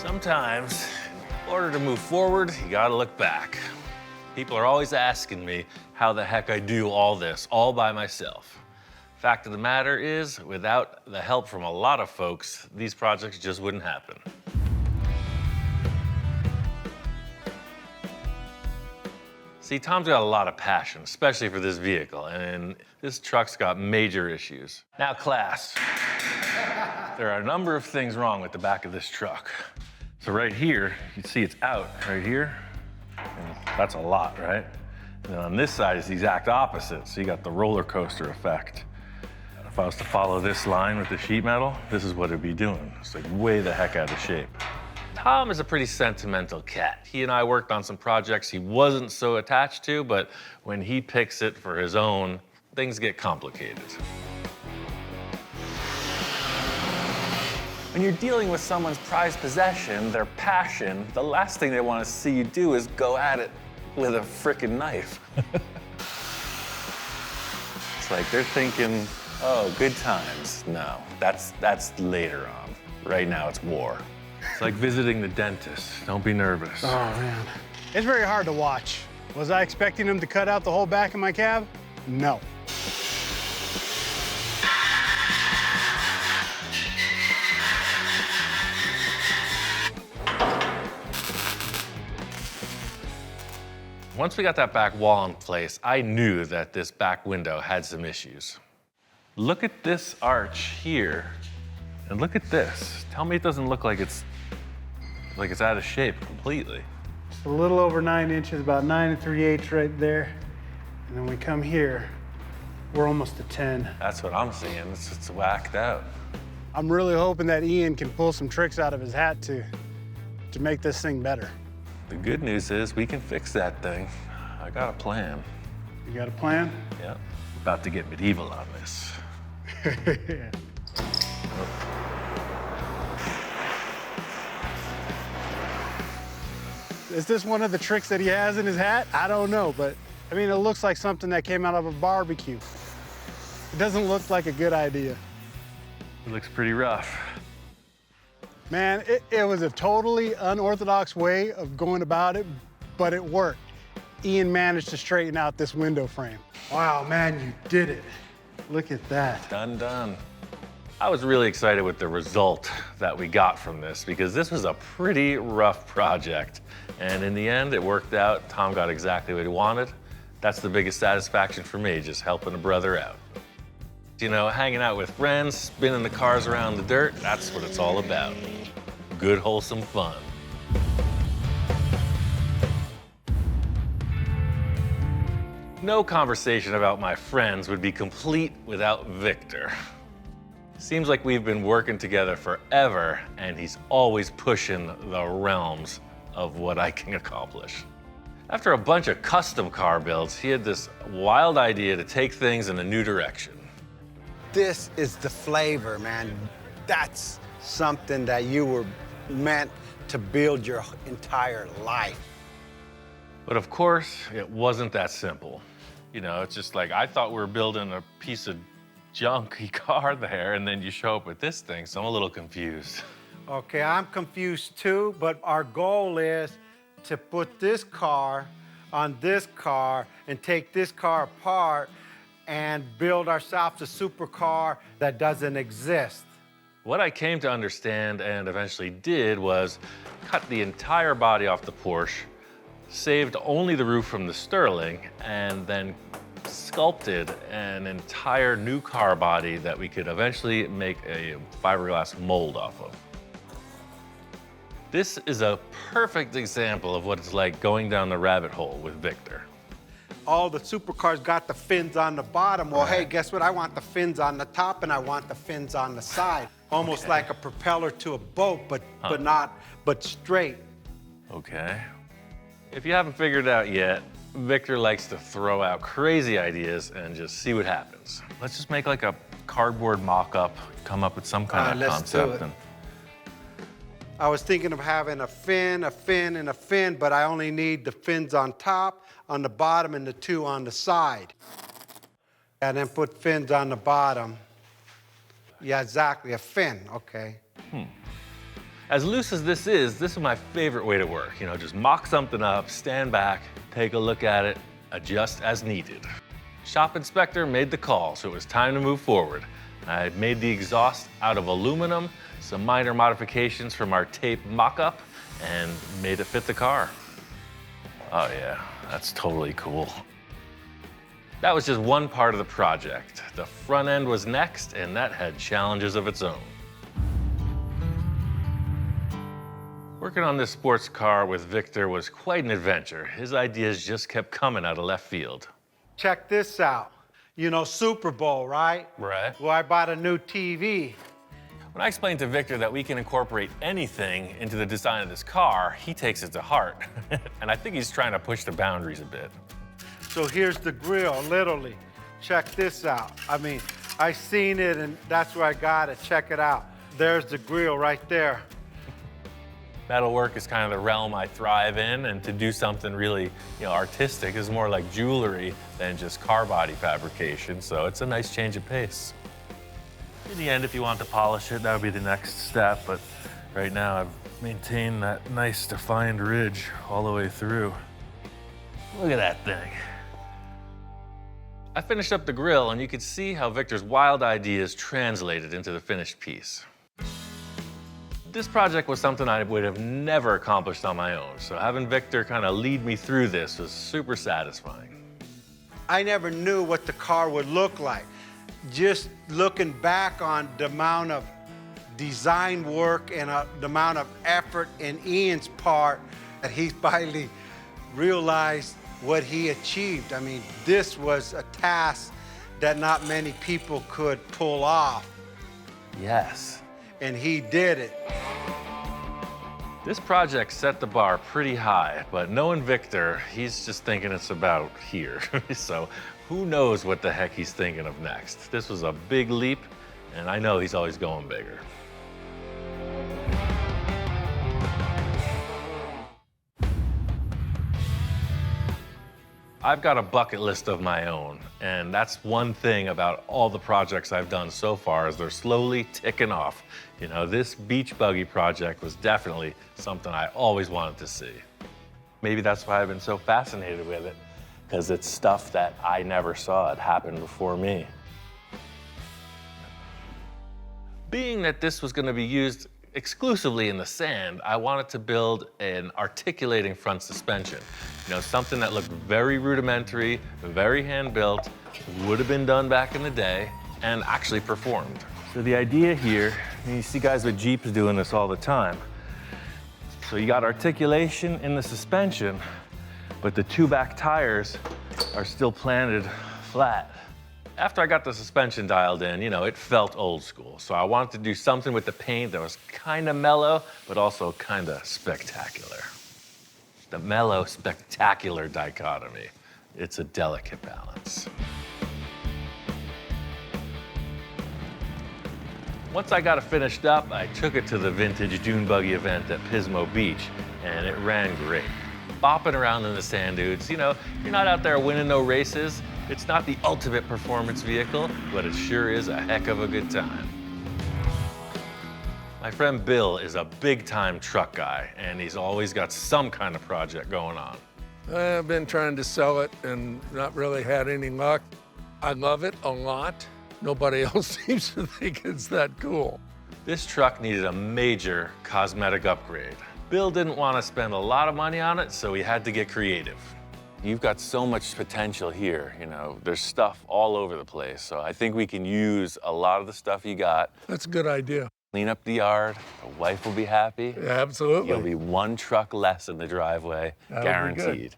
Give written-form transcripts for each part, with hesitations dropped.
Sometimes, in order to move forward, you gotta look back. People are always asking me how the heck I do all this all by myself. Fact of the matter is, without the help from a lot of folks, these projects just wouldn't happen. See, Tom's got a lot of passion, especially for this vehicle, and this truck's got major issues. Now, class, there are a number of things wrong with the back of this truck. So right here, you can see it's out right here, and that's a lot, right? And then on this side is the exact opposite, so you got the roller coaster effect. If I was to follow this line with the sheet metal, this is what it'd be doing. It's like way the heck out of shape. Tom is a pretty sentimental cat. He and I worked on some projects he wasn't so attached to, but when he picks it for his own, things get complicated. When you're dealing with someone's prized possession, their passion, the last thing they want to see you do is go at it with a frickin' knife. It's like they're thinking, oh, good times. No, that's later on. Right now, it's war. It's like visiting the dentist. Don't be nervous. Oh, man. It's very hard to watch. Was I expecting him to cut out the whole back of my cab? No. Once we got that back wall in place, I knew that this back window had some issues. Look at this arch here, and look at this. Tell me it doesn't look like it's out of shape completely. It's a little over 9 inches, about 9 3/8 right there. And then we come here, we're almost to 10. That's what I'm seeing. It's whacked out. I'm really hoping that Ian can pull some tricks out of his hat to make this thing better. The good news is we can fix that thing. I got a plan. You got a plan? Yeah. About to get medieval on this. Yeah. Is this one of the tricks that he has in his hat? I don't know, but I mean, it looks like something that came out of a barbecue. It doesn't look like a good idea. It looks pretty rough. Man, it was a totally unorthodox way of going about it, but it worked. Ian managed to straighten out this window frame. Wow, man, you did it. Look at that. Done, done. I was really excited with the result that we got from this because this was a pretty rough project. And in the end, it worked out. Tom got exactly what he wanted. That's the biggest satisfaction for me, just helping a brother out. You know, hanging out with friends, spinning the cars around the dirt, that's what it's all about. Good, wholesome fun. No conversation about my friends would be complete without Victor. Seems like we've been working together forever, and he's always pushing the realms of what I can accomplish. After a bunch of custom car builds, he had this wild idea to take things in a new direction. This is the flavor, man. That's something that you were meant to build your entire life. But of course, it wasn't that simple. You know, it's just like, I thought we were building a piece of junky car there, and then you show up with this thing, so I'm a little confused. Okay, I'm confused too, but our goal is to put this car on this car and take this car apart and build ourselves a supercar that doesn't exist. What I came to understand and eventually did was cut the entire body off the Porsche, saved only the roof from the Sterling, and then sculpted an entire new car body that we could eventually make a fiberglass mold off of. This is a perfect example of what it's like going down the rabbit hole with Victor. All the supercars got the fins on the bottom. Well, hey, guess what? I want the fins on the top and I want the fins on the side. Almost like a propeller to a boat, but straight. Okay. If you haven't figured it out yet, Victor likes to throw out crazy ideas and just see what happens. Let's just make like a cardboard mock-up, come up with some kind of concept. I was thinking of having a fin, and a fin, but I only need the fins on top, on the bottom, and the two on the side. And then put fins on the bottom. Yeah, exactly, a fin, okay. As loose as this is my favorite way to work. You know, just mock something up, stand back, take a look at it, adjust as needed. Shop inspector made the call, so it was time to move forward. I made the exhaust out of aluminum, some minor modifications from our tape mock-up, and made it fit the car. Oh yeah, that's totally cool. That was just one part of the project. The front end was next, and that had challenges of its own. Working on this sports car with Victor was quite an adventure. His ideas just kept coming out of left field. Check this out. You know, Super Bowl, right? Right. Well, I bought a new TV. When I explained to Victor that we can incorporate anything into the design of this car, he takes it to heart. And I think he's trying to push the boundaries a bit. So here's the grill, literally. Check this out. I mean, I seen it and that's where I got it. Check it out. There's the grill right there. Metalwork is kind of the realm I thrive in, and to do something really, artistic is more like jewelry than just car body fabrication, so it's a nice change of pace. In the end, if you want to polish it, that would be the next step, but right now I've maintained that nice defined ridge all the way through. Look at that thing. I finished up the grill, and you could see how Victor's wild ideas translated into the finished piece. This project was something I would have never accomplished on my own, so having Victor kind of lead me through this was super satisfying. I never knew what the car would look like. Just looking back on the amount of design work and the amount of effort in Ian's part, that he finally realized what he achieved. I mean, this was a task that not many people could pull off. Yes. And he did it. This project set the bar pretty high, but knowing Victor, he's just thinking it's about here. So who knows what the heck he's thinking of next. This was a big leap, and I know he's always going bigger. I've got a bucket list of my own, and that's one thing about all the projects I've done so far is they're slowly ticking off. You know, this beach buggy project was definitely something I always wanted to see. Maybe that's why I've been so fascinated with it, because it's stuff that I never saw it happen before me. Being that this was going to be used exclusively in the sand, I wanted to build an articulating front suspension. You know, something that looked very rudimentary, very hand-built, would have been done back in the day, and actually performed. So the idea here, and you see guys with Jeeps doing this all the time. So you got articulation in the suspension, but the two back tires are still planted flat. After I got the suspension dialed in, it felt old school. So I wanted to do something with the paint that was kind of mellow, but also kind of spectacular. The mellow, spectacular dichotomy. It's a delicate balance. Once I got it finished up, I took it to the vintage Dune buggy event at Pismo Beach, and it ran great. Bopping around in the sand dunes, you're not out there winning no races. It's not the ultimate performance vehicle, but it sure is a heck of a good time. My friend Bill is a big-time truck guy, and he's always got some kind of project going on. I've been trying to sell it and not really had any luck. I love it a lot. Nobody else seems to think it's that cool. This truck needed a major cosmetic upgrade. Bill didn't want to spend a lot of money on it, so he had to get creative. You've got so much potential here, there's stuff all over the place, so I think we can use a lot of the stuff you got. That's a good idea. Clean up the yard, the wife will be happy. Yeah, absolutely. You'll be one truck less in the driveway, That'll guaranteed.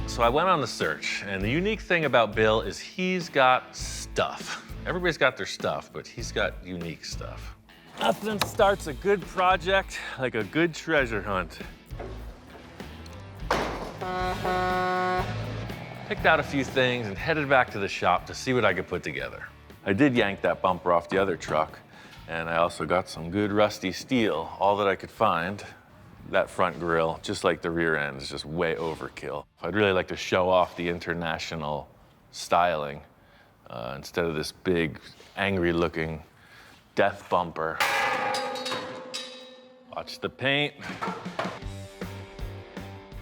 So I went on the search, and the unique thing about Bill is he's got stuff. Everybody's got their stuff, but he's got unique stuff. Nothing starts a good project like a good treasure hunt. Picked out a few things and headed back to the shop to see what I could put together. I did yank that bumper off the other truck, and I also got some good rusty steel, all that I could find. That front grille, just like the rear end, is just way overkill. I'd really like to show off the international styling instead of this big, angry-looking death bumper. Watch the paint.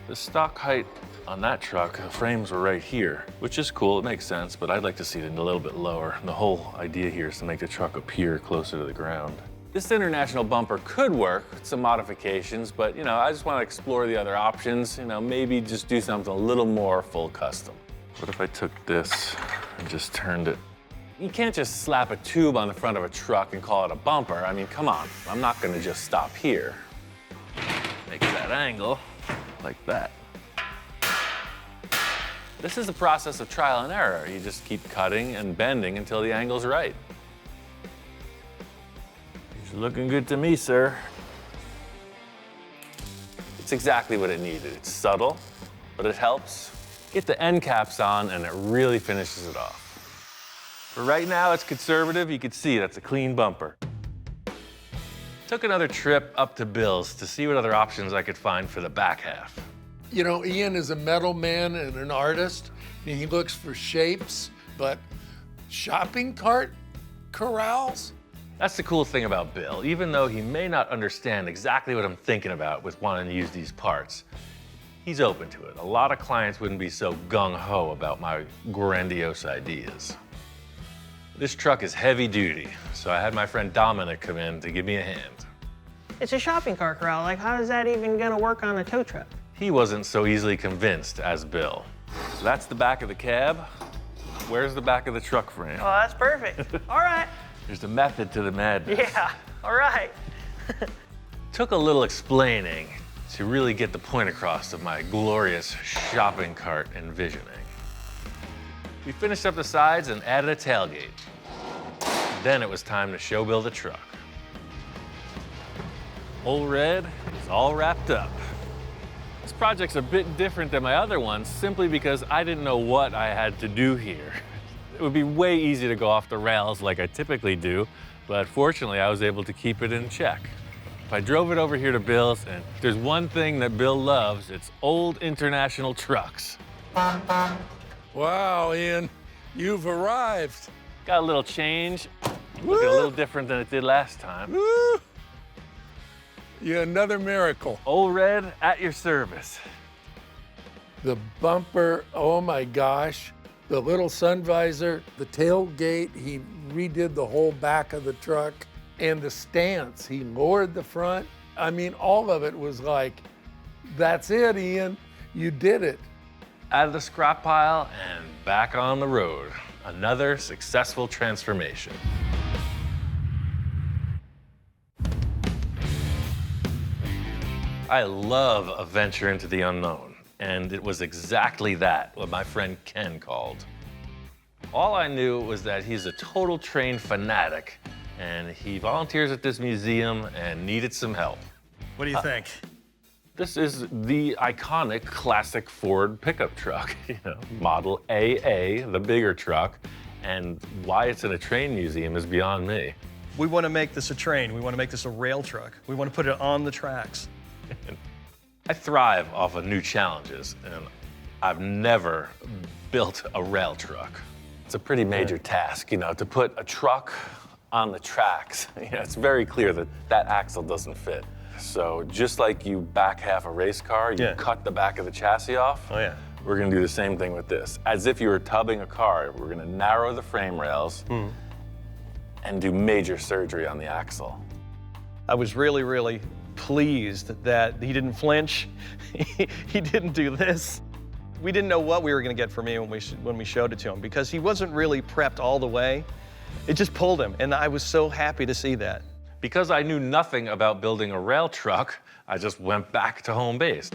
The stock height on that truck, the frames were right here, which is cool, it makes sense, but I'd like to see it a little bit lower. The whole idea here is to make the truck appear closer to the ground. This international bumper could work with some modifications, but I just want to explore the other options. Maybe just do something a little more full custom. What if I took this and just turned it? You can't just slap a tube on the front of a truck and call it a bumper. I mean, come on, I'm not gonna just stop here. Make that angle like that. This is the process of trial and error. You just keep cutting and bending until the angle's right. It's looking good to me, sir. It's exactly what it needed. It's subtle, but it helps. Get the end caps on and it really finishes it off. For right now, it's conservative. You can see that's a clean bumper. Took another trip up to Bill's to see what other options I could find for the back half. Ian is a metal man and an artist, and he looks for shapes, but shopping cart corrals? That's the cool thing about Bill. Even though he may not understand exactly what I'm thinking about with wanting to use these parts, he's open to it. A lot of clients wouldn't be so gung-ho about my grandiose ideas. This truck is heavy duty, so I had my friend Dominic come in to give me a hand. It's a shopping cart corral. Like, how is that even gonna work on a tow truck? He wasn't so easily convinced as Bill. So that's the back of the cab. Where's the back of the truck frame? Oh, that's perfect. All right. There's a method to the madness. Yeah, all right. Took a little explaining to really get the point across of my glorious shopping cart envisioning. We finished up the sides and added a tailgate. Then it was time to show Bill the truck. Old Red is all wrapped up. This project's a bit different than my other ones simply because I didn't know what I had to do here. It would be way easy to go off the rails like I typically do, but fortunately I was able to keep it in check. I drove it over here to Bill's, and if there's one thing that Bill loves, it's old international trucks. Wow, Ian, you've arrived. Got a little change, looking a little different than it did last time. Woo! Yeah, another miracle. Old Red, at your service. The bumper, oh my gosh. The little sun visor, the tailgate, he redid the whole back of the truck, and the stance, he lowered the front. I mean, all of it was like, that's it, Ian, you did it. Out of the scrap pile and back on the road. Another successful transformation. I love a venture into the unknown, and it was exactly that, what my friend Ken called. All I knew was that he's a total train fanatic, and he volunteers at this museum and needed some help. What do you think? This is the iconic classic Ford pickup truck, model AA, the bigger truck, and why it's in a train museum is beyond me. We want to make this a train. We want to make this a rail truck. We want to put it on the tracks. I thrive off of new challenges, and I've never built a rail truck. It's a pretty major task, to put a truck on the tracks. It's very clear that that axle doesn't fit. So just like you back half a race car, you cut the back of the chassis off. Oh, yeah. We're gonna do the same thing with this. As if you were tubbing a car, we're gonna narrow the frame rails and do major surgery on the axle. I was really, really pleased that he didn't flinch. He didn't do this. We didn't know what we were going to get from him when we showed it to him because he wasn't really prepped all the way. It just pulled him, and I was so happy to see that. Because I knew nothing about building a rail truck, I just went back to home base.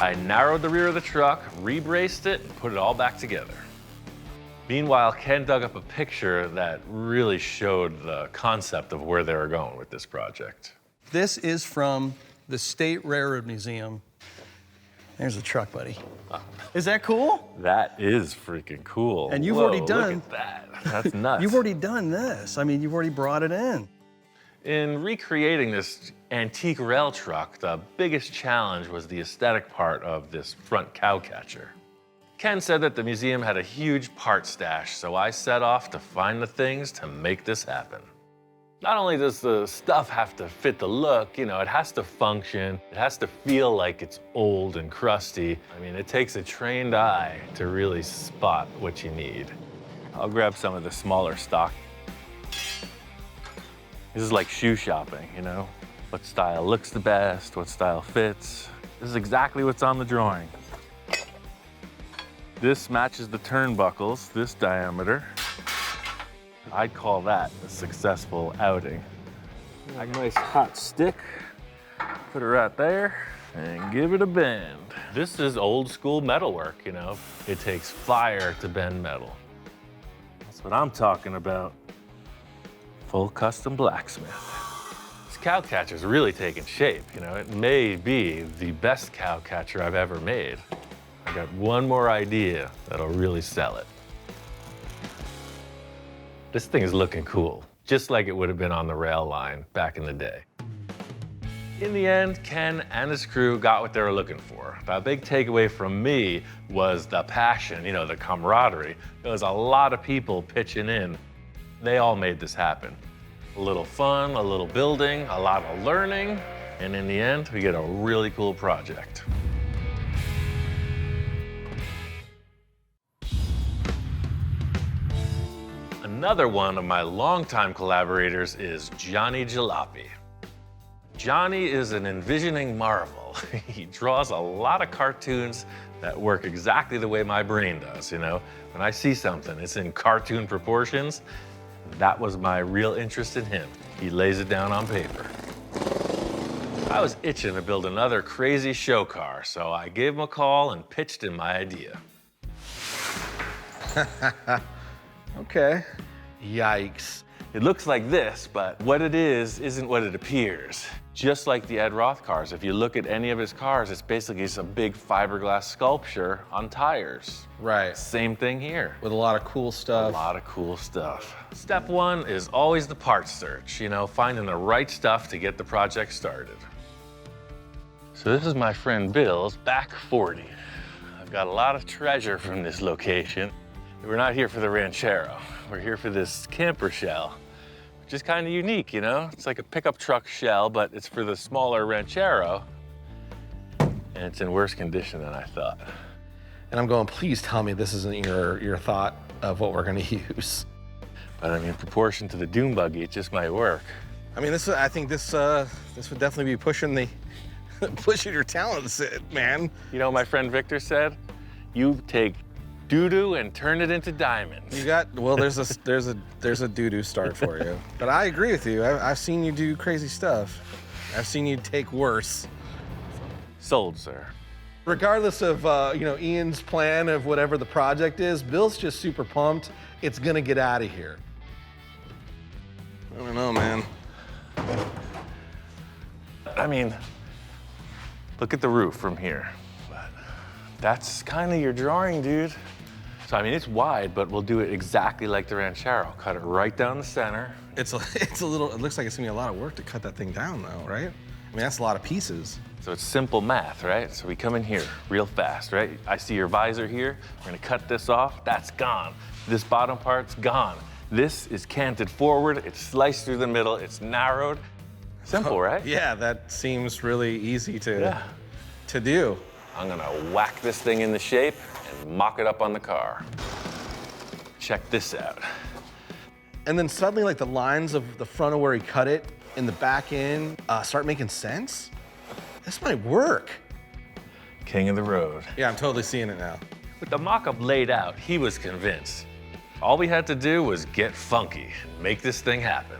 I narrowed the rear of the truck, rebraced it, and put it all back together. Meanwhile, Ken dug up a picture that really showed the concept of where they were going with this project. This is from the State Railroad Museum. There's the truck, buddy. Is that cool? That is freaking cool. And you've Whoa, already done... Look at that. That's nuts. You've already done this. I mean, you've already brought it in. In recreating this antique rail truck, the biggest challenge was the aesthetic part of this front cow catcher. Ken said that the museum had a huge part stash, so I set off to find the things to make this happen. Not only does the stuff have to fit the look, you know, it has to function. It has to feel like it's old and crusty. I mean, it takes a trained eye to really spot what you need. I'll grab some of the smaller stock. This is like shoe shopping, you know? What style looks the best, what style fits. This is exactly what's on the drawing. This matches the turnbuckles, this diameter. I'd call that a successful outing. A nice hot stick, put it right there, and give it a bend. This is old school metalwork, you know? It takes fire to bend metal. That's what I'm talking about. Full custom blacksmith. This cow catcher's really taking shape, you know? It may be the best cow catcher I've ever made. I got one more idea that'll really sell it. This thing is looking cool, just like it would have been on the rail line back in the day. In the end, Ken and his crew got what they were looking for. The big takeaway from me was the passion, you know, the camaraderie. There was a lot of people pitching in. They all made this happen. A little fun, a little building, a lot of learning, and in the end, we get a really cool project. Another one of my longtime collaborators is Johnny Jalopy. Johnny is an envisioning marvel. He draws a lot of cartoons that work exactly the way my brain does, you know? When I see something, it's in cartoon proportions. That was my real interest in him. He lays it down on paper. I was itching to build another crazy show car, so I gave him a call and pitched him my idea. Okay. Yikes. It looks like this, but what it is isn't what it appears. Just like the Ed Roth cars, if you look at any of his cars, it's basically just a big fiberglass sculpture on tires. Right. Same thing here. With a lot of cool A stuff. lot of cool stuff. Step one is always the parts search, you know, finding the right stuff to get the project started. So this is my friend Bill's back 40. I've got a lot of treasure from this location. We're not here for the Ranchero. We're here for this camper shell, which is kind of unique, you know? It's like a pickup truck shell, but it's for the smaller Ranchero, and it's in worse condition than I thought. And I'm going, please tell me this isn't your thought of what we're gonna use. But I mean, in proportion to the Dune buggy, it just might work. I mean, I think this would definitely be pushing your talents, man. You know what my friend Victor said? You take doo-doo and turn it into diamonds. You got, well, there's a doo-doo start for you. But I agree with you. I've seen you do crazy stuff. I've seen you take worse. Sold, sir. Regardless of Ian's plan of whatever the project is, Bill's just super pumped. It's gonna get out of here. I don't know, man. I mean, look at the roof from here. But that's kind of your drawing, dude. So I mean, it's wide, but we'll do it exactly like the Ranchero. Cut it right down the center. It's a little. It looks like it's gonna be a lot of work to cut that thing down, though, right? I mean, that's a lot of pieces. So it's simple math, right? So we come in here real fast, right? I see your visor here. We're gonna cut this off. That's gone. This bottom part's gone. This is canted forward. It's sliced through the middle. It's narrowed. Simple, right? Yeah, that seems really easy to do. I'm gonna whack this thing into shape and mock it up on the car. Check this out. And then suddenly, like the lines of the front of where he cut it and the back end start making sense. This might work. King of the road. Yeah, I'm totally seeing it now. With the mock-up laid out, he was convinced. All we had to do was get funky and make this thing happen.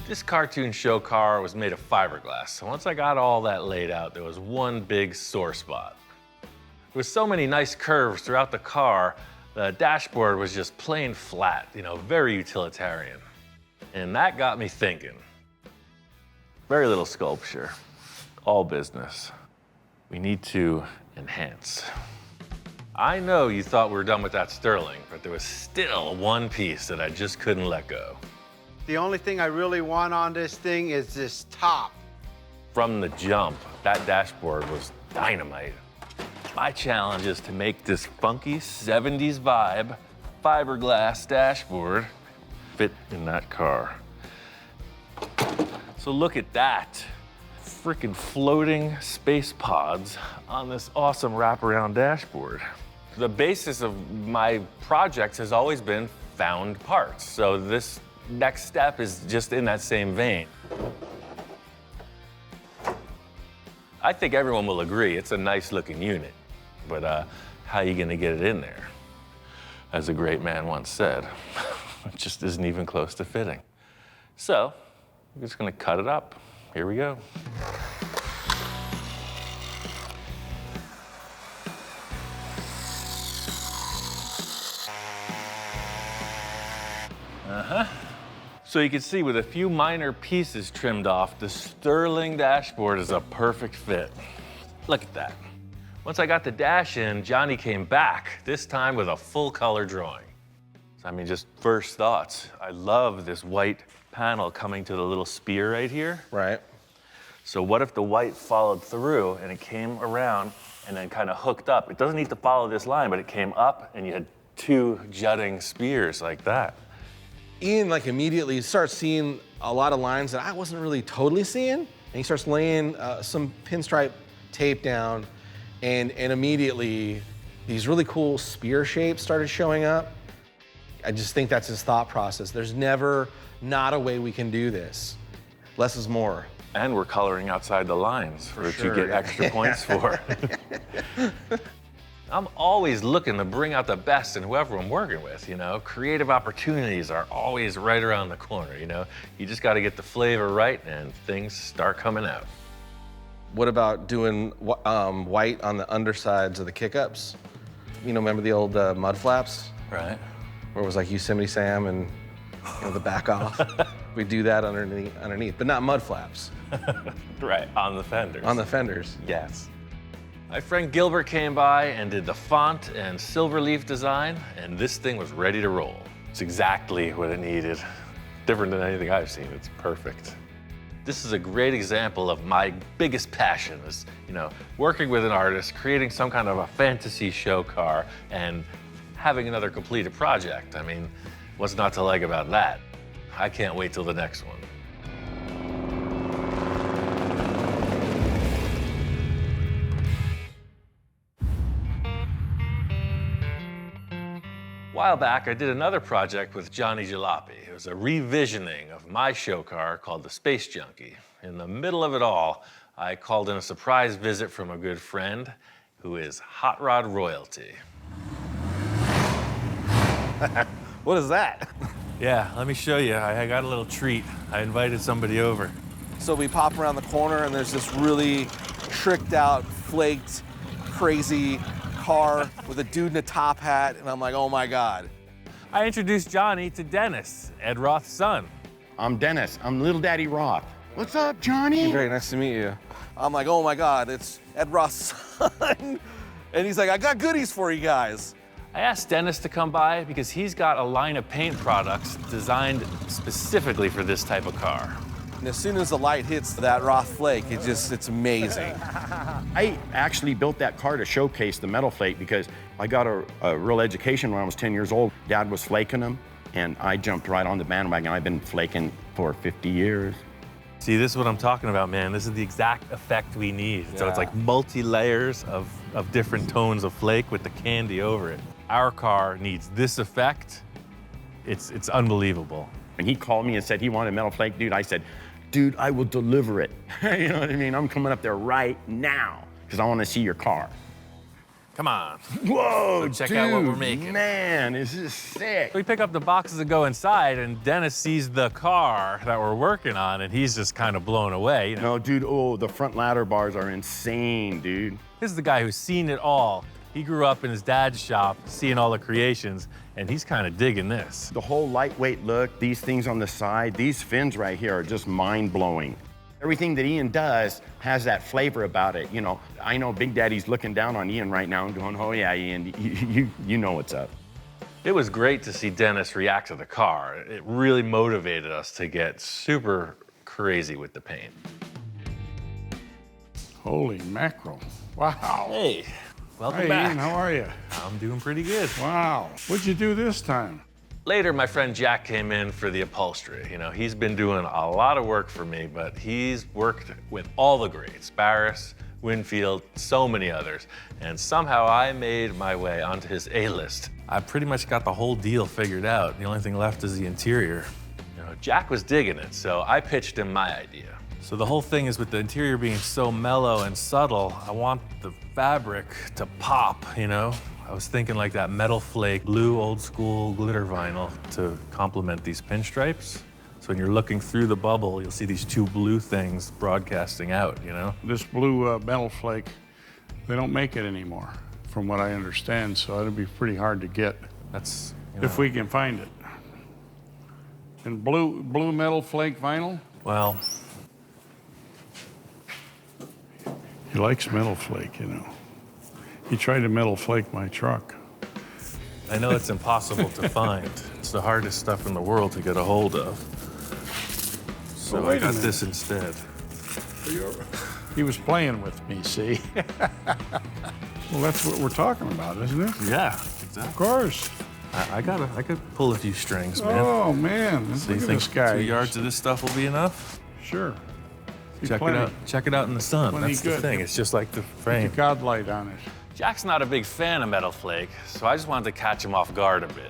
This cartoon show car was made of fiberglass, so once I got all that laid out, there was one big sore spot. There was so many nice curves throughout the car, the dashboard was just plain flat, you know, very utilitarian. And that got me thinking. Very little sculpture, all business. We need to enhance. I know you thought we were done with that Sterling, but there was still one piece that I just couldn't let go. The only thing I really want on this thing is this top. From the jump, that dashboard was dynamite. My challenge is to make this funky 70s vibe fiberglass dashboard fit in that car. So look at that. Freaking floating space pods on this awesome wraparound dashboard. The basis of my projects has always been found parts. So this next step is just in that same vein. I think everyone will agree it's a nice looking unit, but how are you gonna get it in there? As a great man once said, it just isn't even close to fitting. So, I'm just gonna cut it up. Here we go. So you can see with a few minor pieces trimmed off, the Sterling dashboard is a perfect fit. Look at that. Once I got the dash in, Johnny came back, this time with a full color drawing. So, I mean, just first thoughts. I love this white panel coming to the little spear right here. Right. So what if the white followed through and it came around and then kind of hooked up? It doesn't need to follow this line, but it came up and you had two jutting spears like that. Ian like immediately starts seeing a lot of lines that I wasn't really totally seeing, and he starts laying some pinstripe tape down, and immediately these really cool spear shapes started showing up. I just think that's his thought process. There's never not a way we can do this. Less is more. And we're coloring outside the lines, which you get extra points for. I'm always looking to bring out the best in whoever I'm working with, you know? Creative opportunities are always right around the corner, you know? You just gotta get the flavor right and things start coming out. What about doing white on the undersides of the kickups? You know, remember the old mud flaps? Right. Where it was like Yosemite Sam and the back off? We do that underneath, but not mud flaps. Right, on the fenders. On the fenders. Yes. My friend Gilbert came by and did the font and silver leaf design, and this thing was ready to roll. It's exactly what it needed. Different than anything I've seen, it's perfect. This is a great example of my biggest passion is, you know, working with an artist, creating some kind of a fantasy show car, and having another completed project. I mean, what's not to like about that? I can't wait till the next one. A while back, I did another project with Johnny Jalopy. It was a revisioning of my show car called the Space Junkie. In the middle of it all, I called in a surprise visit from a good friend who is hot rod royalty. What is that? Yeah, let me show you. I got a little treat. I invited somebody over. So we pop around the corner and there's this really tricked out, flaked, crazy car with a dude in a top hat, and I'm like, oh my God. I introduced Johnny to Dennis, Ed Roth's son. I'm Dennis. I'm Little Daddy Roth. What's up, Johnny? Very nice to meet you. I'm like, oh my God, it's Ed Roth's son. And he's like, I got goodies for you guys. I asked Dennis to come by because he's got a line of paint products designed specifically for this type of car. And as soon as the light hits that Roth flake, it's amazing. I actually built that car to showcase the metal flake because I got a real education when I was 10 years old. Dad was flaking them, and I jumped right on the bandwagon. I've been flaking for 50 years. See, this is what I'm talking about, man. This is the exact effect we need. Yeah. So it's like multi-layers of different tones of flake with the candy over it. Our car needs this effect. It's unbelievable. When he called me and said he wanted metal flake, dude, I said, dude, I will deliver it. You know what I mean? I'm coming up there right now because I want to see your car. Come on. Whoa, check dude, out what we're making. Man, this is sick. We pick up the boxes and go inside, and Dennis sees the car that we're working on, and he's just kind of blown away. You know? No, dude, oh, the front ladder bars are insane, dude. This is the guy who's seen it all. He grew up in his dad's shop, seeing all the creations, and he's kind of digging this. The whole lightweight look, these things on the side, these fins right here are just mind-blowing. Everything that Ian does has that flavor about it. You know, I know Big Daddy's looking down on Ian right now and going, oh yeah, Ian, you know what's up. It was great to see Dennis react to the car. It really motivated us to get super crazy with the paint. Holy mackerel. Wow. Hey, Welcome Hey, back. Ian, how are you? I'm doing pretty good. Wow. What'd you do this time? Later, my friend Jack came in for the upholstery. You know, he's been doing a lot of work for me, but he's worked with all the greats, Barris, Winfield, so many others. And somehow I made my way onto his A-list. I pretty much got the whole deal figured out. The only thing left is the interior. You know, Jack was digging it, so I pitched him my idea. So the whole thing is with the interior being so mellow and subtle, I want the fabric to pop, you know? I was thinking like that metal flake, blue old school glitter vinyl to complement these pinstripes. So when you're looking through the bubble, you'll see these two blue things broadcasting out, you know? This blue metal flake, they don't make it anymore, from what I understand, so it'll be pretty hard to get. That's, If we can find it. And blue metal flake vinyl? well, He likes metal flake, you know. He tried to metal flake my truck. I know it's impossible to find. It's the hardest stuff in the world to get a hold of. So Well, wait I a got minute. this instead. He was playing with me, see? Well, that's what we're talking about, isn't it? Yeah, Of exactly. course. I could pull a few strings, man. Oh, man. So you Look at think this guy. 2 yards of this stuff will be enough? Sure. Be Check plenty. it out. Check it out in the sun. Plenty That's the good. thing. It's just like the Put frame. the God light on it. Jack's not a big fan of metal flake, so I just wanted to catch him off guard a bit.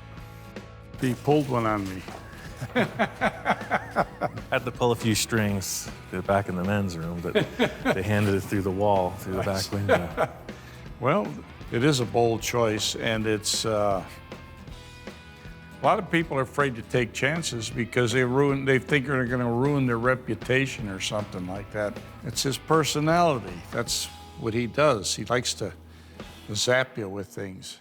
He pulled one on me. Had to pull a few strings to get it back in the men's room, but they handed it through the wall, through the back window. Well, it is a bold choice, and it's a lot of people are afraid to take chances because they think they're going to ruin their reputation or something like that. It's his personality. That's what he does. He likes to zap you with things.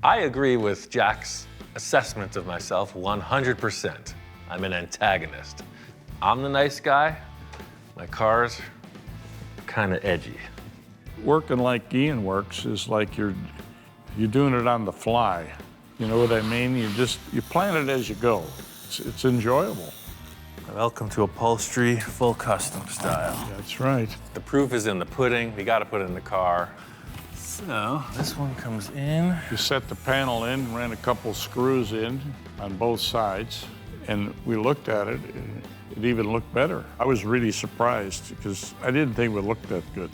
I agree with Jack's assessment of myself 100%. I'm an antagonist. I'm the nice guy. My car's kind of edgy. Working like Ian works is like you're doing it on the fly. You know what I mean? You plan it as you go. It's enjoyable. Welcome to upholstery, full custom style. That's right. The proof is in the pudding. We got to put it in the car. So this one comes in. You set the panel in, ran a couple screws in on both sides, and we looked at it, and it even looked better. I was really surprised because I didn't think it would look that good.